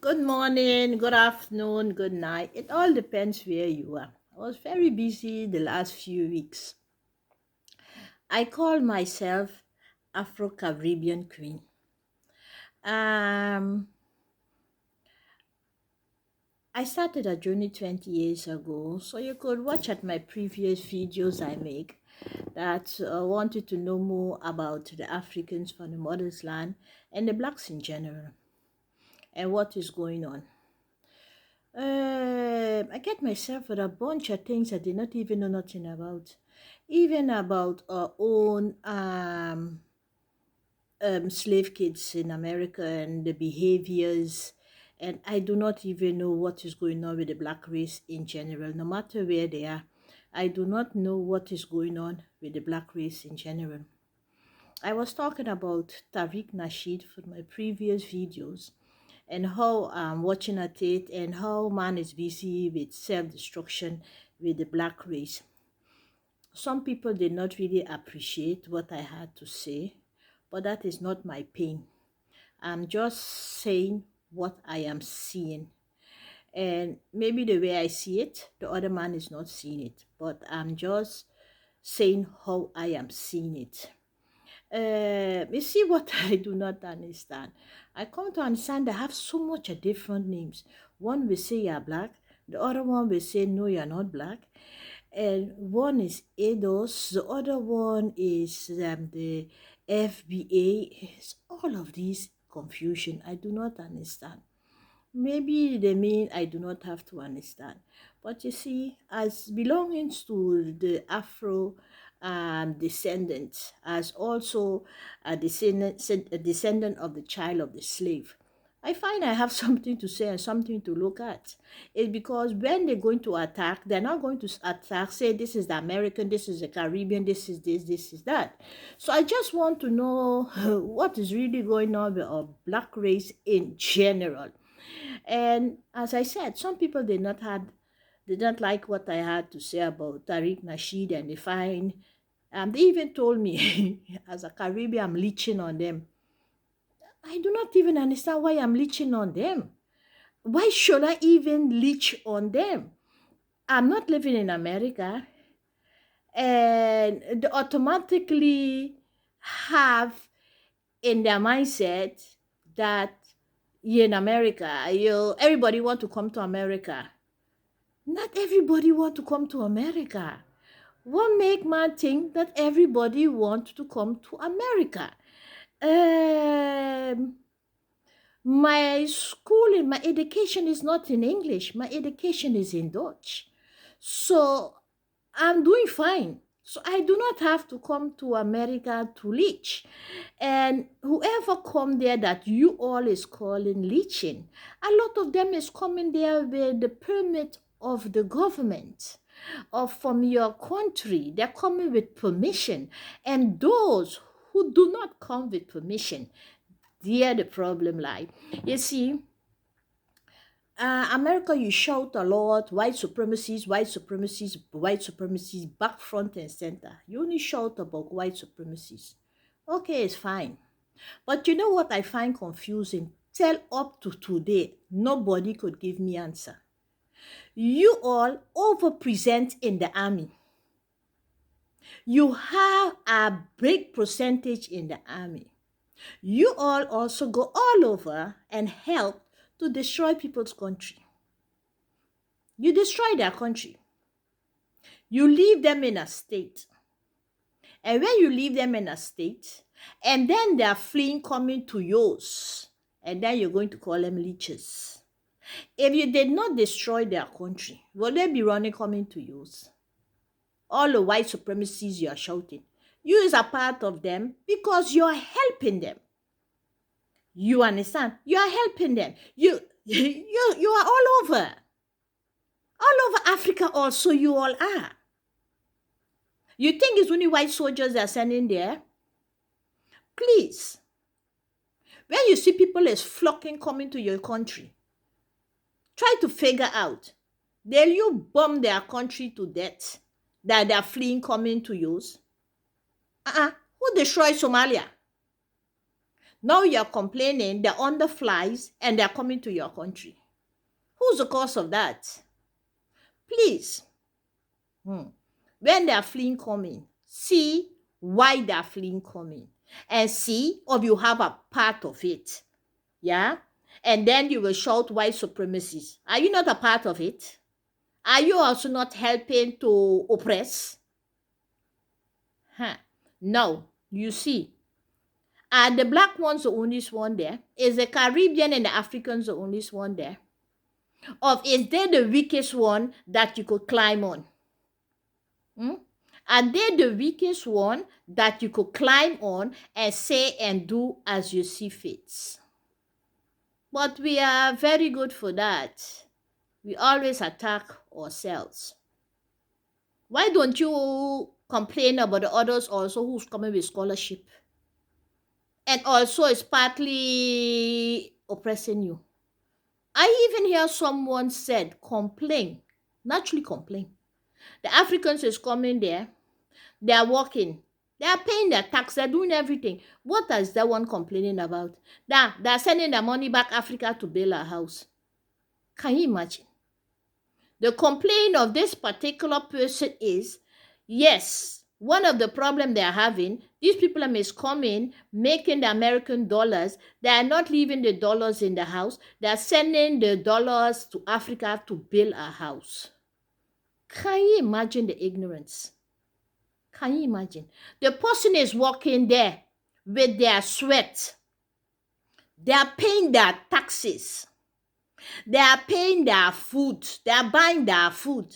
Good morning, good afternoon, good night. It all depends where you are. I was very busy the last few weeks. I call myself Afro Caribbean Queen. Um, I started a journey 20 years ago, so you could watch at my previous videos I make that wanted to know more about the Africans from the mother's land and the blacks in general and what is going on. I get myself with a bunch of things I did not even know nothing about, even about our own slave kids in America and the behaviors. And I do not even know what is going on with the black race in general, no matter where they are. I do not know what is going on with the black race in general. I was talking about Tariq Nasheed for my previous videos and how I'm watching at it and how man is busy with self-destruction with the black race. Some people did not really appreciate what I had to say, but that is not my pain. I'm just saying what I am seeing. And maybe the way I see it, the other man is not seeing it, but I'm just saying how I am seeing it. You see what I do not understand. I come to understand they have so much different names. One will say you're black, the other one will say no, you're not black, and one is ADOS, the other one is the FBA. It's all of these confusion. I do not understand. Maybe they mean I do not have to understand. But you see, as belonging to the Afro descendants, as also a descendant of the child of the slave, I find I have something to say and something to look at. It's because when they're going to attack, they're not going to attack, say this is the American, this is the Caribbean, this is this is that. So I just want to know what is really going on with our black race in general. And as I said, some people did not like what I had to say about Tariq Nasheed, and they find they even told me as a Caribbean I'm leeching on them. I do not even understand why I'm leeching on them. Why should I even leech on them? I'm not living in America, and they automatically have in their mindset that you're in America, everybody want to come to America. Not everybody want to come to America. What make man think that everybody want to come to America? Um, my schooling, my education is not in English. My education is in Dutch. So I'm doing fine. So I do not have to come to America to leech. And whoever come there that you all is calling leeching, a lot of them is coming there with the permit of the government or from your country. They're coming with permission. And those who do not come with permission, there the problem lie. You see, America, you shout a lot, white supremacies, white supremacies, white supremacies, back, front, and center. You only shout about white supremacies. Okay, it's fine. But you know what I find confusing? Till up to today, nobody could give me answer. You all over-present in the army. You have a big percentage in the army. You all also go all over and help to destroy people's country. You destroy their country. You leave them in a state. And when you leave them in a state, and then they are fleeing coming to yours, and then you're going to call them leeches. If you did not destroy their country, will they be running coming to yours? All the white supremacies you are shouting. You is a part of them because you are helping them. You understand? You are helping them. You are all over. All over Africa also you all are. You think it's only white soldiers they are sending there? Please. When you see people is flocking coming to your country, try to figure out, will you bomb their country to death that they are fleeing coming to yours? Who destroyed Somalia? Now you're complaining they're under flies and they're coming to your country. Who's the cause of that? Please, hmm, when they're fleeing coming, see why they're fleeing coming and see if you have a part of it. Yeah? And then you will shout white supremacy. Are you not a part of it? Are you also not helping to oppress? Huh. No, you see. Are the black ones the only one there? Is the Caribbean and the Africans the only one there? Or is they the weakest one that you could climb on? Hmm? Are they the weakest one that you could climb on and say and do as you see fit? But we are very good for that. We always attack ourselves. Why don't you complain about the others also who's coming with scholarship? And also it's partly oppressing you. I even hear someone said complain, naturally complain. The Africans is coming there, they are working, they are paying their tax, they're doing everything. What is that one complaining about? They're sending their money back Africa to build a house. Can you imagine? The complaint of this particular person is, yes, one of the problem they are having, these people are miscoming, making the American dollars. They are not leaving the dollars in the house. They are sending the dollars to Africa to build a house. Can you imagine the ignorance? Can you imagine? The person is working there with their sweat. They are paying their taxes. They are paying their food. They are buying their food.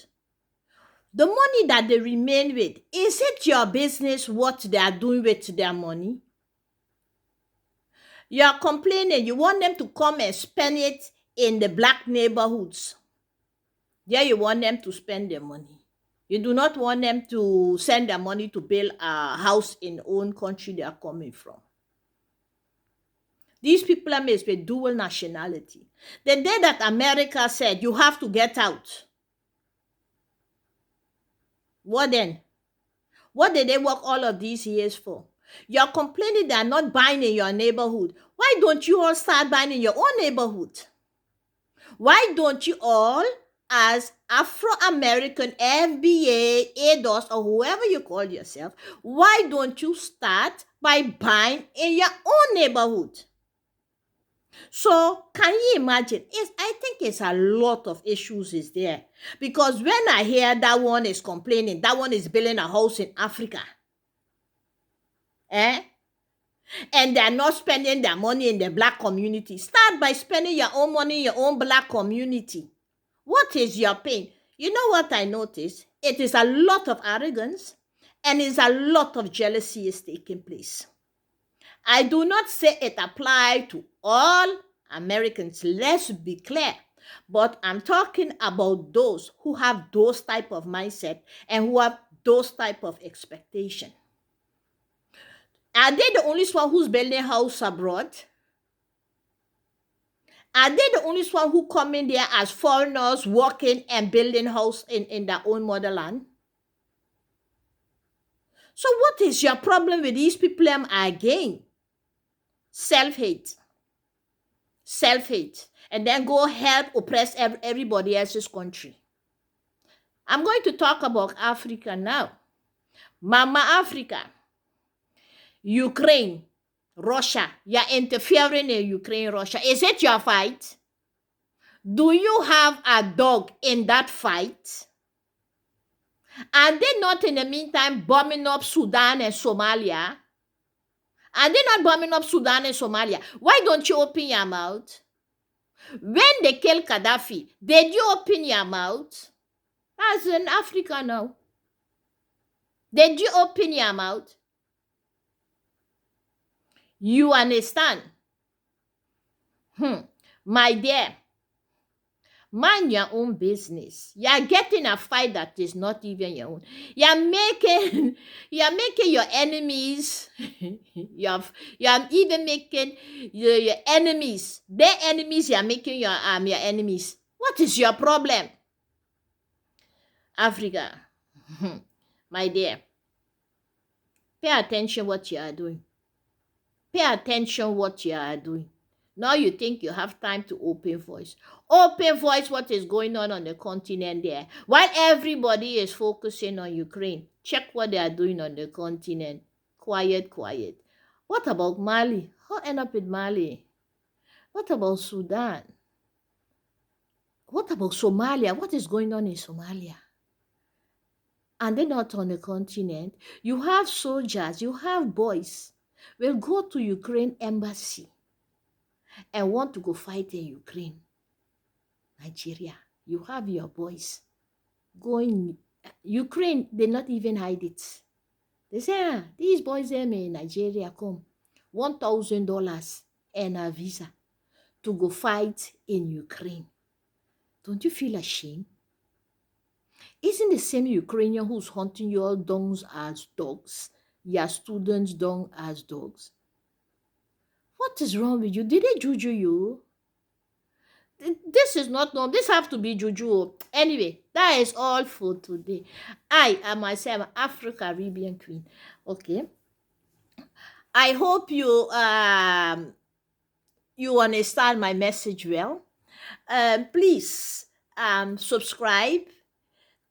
The money that they remain with, is it your business what they are doing with their money? You are complaining, you want them to come and spend it in the black neighborhoods. There you want them to spend their money. You do not want them to send their money to build a house in own country they are coming from. These people are made with dual nationality. The day that America said you have to get out, what then? What did they work all of these years for? You're complaining they're not buying in your neighborhood. Why don't you all start buying in your own neighborhood? Why don't you all, as Afro-American, FBA, ADOS, or whoever you call yourself, why don't you start by buying in your own neighborhood? So can you imagine? I think it's a lot of issues is there. Because when I hear that one is complaining, that one is building a house in Africa, eh? And they're not spending their money in the black community. Start by spending your own money in your own black community. What is your pain? You know what I notice? It is a lot of arrogance and it's a lot of jealousy is taking place. I do not say it applies to all Americans. Let's be clear. But I'm talking about those who have those type of mindset and who have those type of expectation. Are they the only one who's building house abroad? Are they the only one who come in there as foreigners working and building house in their own motherland? So what is your problem with these people again? Self-hate. Self-hate. And then go help oppress everybody else's country. I'm going to talk about Africa now. Mama Africa. Ukraine. Russia. You're interfering in Ukraine, Russia. Is it your fight? Do you have a dog in that fight? Are they not in the meantime bombing up Sudan and Somalia? Are they not bombing up Sudan and Somalia? Why don't you open your mouth? When they killed Gaddafi, did you open your mouth? As in Africa now. Did you open your mouth? You understand? My dear, mind your own business. You are getting a fight that is not even your own. You are making your enemies. you are even making your enemies. Their enemies. You are making your enemies. What is your problem, Africa? My dear, pay attention what you are doing. Pay attention what you are doing. Now you think you have time to open voice. Open voice what is going on the continent there. While everybody is focusing on Ukraine, check what they are doing on the continent. Quiet, quiet. What about Mali? How end up with Mali? What about Sudan? What about Somalia? What is going on in Somalia? And then not on the continent. You have soldiers, you have boys will go to Ukraine embassy and want to go fight in Ukraine, Nigeria. You have your boys going Ukraine, they not even hide it. They say, these boys them in Nigeria come $1,000 and a visa to go fight in Ukraine. Don't you feel ashamed? Isn't the same Ukrainian who's hunting your dongs as dogs, your students' dung as dogs? What is wrong with you? Did they juju you? This is not normal. This have to be juju. Anyway, that is all for today. I am myself Afro Caribbean Queen. Okay. I hope you understand my message well. Please subscribe,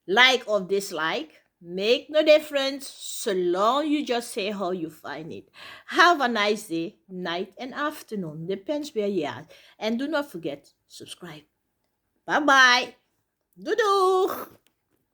like or dislike. Make no difference so long you just say how you find it. Have a nice day, night, and afternoon. Depends where you are. And do not forget, subscribe. Bye bye. Doodoo.